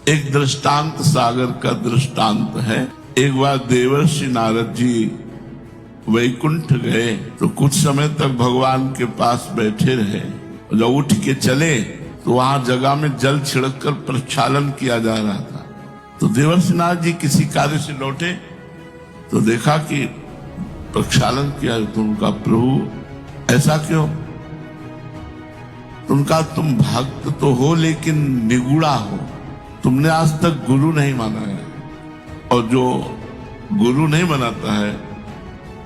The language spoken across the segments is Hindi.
एक दृष्टांत सागर का दृष्टांत है। एक बार देवर्षि नारद जी वैकुंठ गए तो कुछ समय तक भगवान के पास बैठे रहे। जब उठ के चले तो वहां जगह में जल छिड़क कर प्रक्षालन किया जा रहा था। तो देवर्षि नारद जी किसी कार्य से लौटे तो देखा कि प्रक्षालन किया। तो उनका प्रभु ऐसा क्यों? उनका तुम भक्त तो हो लेकिन निगुड़ा हो, तुमने आज तक गुरु नहीं माना है, और जो गुरु नहीं बनाता है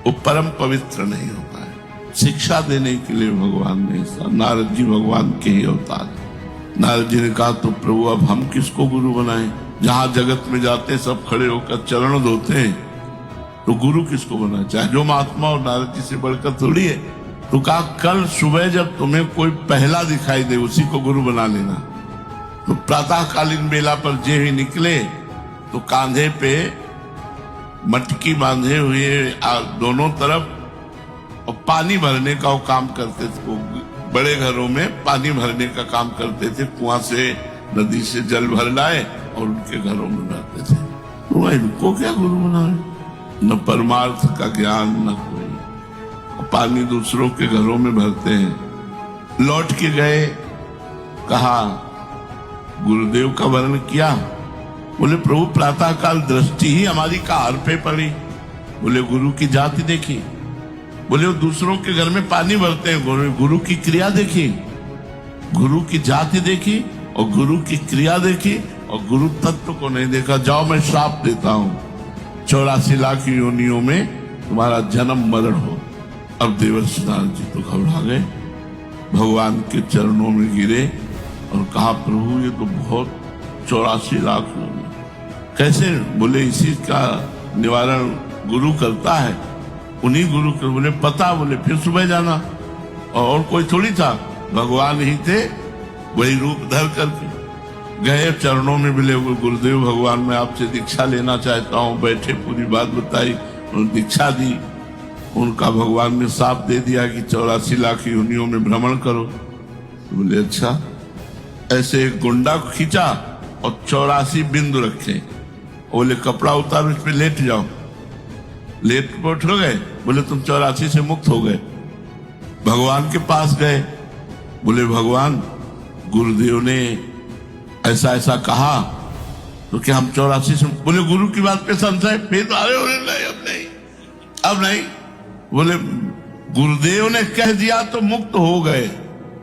वो परम पवित्र नहीं होता है। शिक्षा देने के लिए भगवान ने नारद जी भगवान के ही अवतार। नारद जी ने कहा तो प्रभु अब हम किसको गुरु बनाएं? जहां जगत में जाते सब खड़े होकर चरण धोते हैं, तो गुरु किसको बनाए? चाहे जो महात्मा और नारद जी से बढ़कर थोड़ी है। तो कहा कल सुबह जब तुम्हें कोई पहला दिखाई दे उसी को गुरु बना लेना। तो प्रातःकालीन बेला पर जे ही निकले तो कांधे पे मटकी बांधे हुए दोनों तरफ और पानी भरने का वो काम करते थे। बड़े घरों में पानी भरने का काम करते थे, कुआं से नदी से जल भर लाए और उनके घरों में रहते थे। तो इनको क्या गुरु बनाए? न परमार्थ का ज्ञान न कोई, पानी दूसरों के घरों में भरते हैं। लौट के गए, कहा गुरुदेव का वर्णन किया। बोले प्रभु प्रातःकाल दृष्टि ही हमारी कार पे पड़ी। बोले गुरु की जाति देखी। बोले वो दूसरों के घर में पानी भरते हैं, गुरु की क्रिया देखी, गुरु की जाति देखी और गुरु की क्रिया देखी और गुरु तत्व को नहीं देखा। जाओ मैं श्राप देता हूं, 84 लाख योनियों में तुम्हारा जन्म मरण हो। अब देवर्षि नारद जी तो घबरा गए, भगवान के चरणों में गिरे और कहा प्रभु ये तो बहुत 84 लाख योनि कैसे? बोले इसी का निवारण गुरु करता है, उन्हीं गुरु कर। बोले पता? बोले फिर सुबह जाना। और कोई थोड़ी था, भगवान ही थे, वही रूप धर करके गए चरणों में। बोले गुरुदेव भगवान मैं आपसे दीक्षा लेना चाहता हूँ। बैठे पूरी बात बताई, दीक्षा दी। उनका भगवान ने साफ दे दिया कि 84 लाख योनियों में भ्रमण करो। बोले अच्छा। ऐसे एक गुंडा को खींचा और 84 बिंदु रखे। बोले कपड़ा उतारो, इस पे लेट जाओ। लेट पर उठ गए। बोले तुम 84 से मुक्त हो गए। भगवान के पास गए। बोले भगवान गुरुदेव ने ऐसा ऐसा कहा तो क्या हम 84 से? बोले गुरु की बात पे संशय? फिर तो अरे नहीं, अब नहीं। बोले गुरुदेव ने कह दिया तो मुक्त हो गए।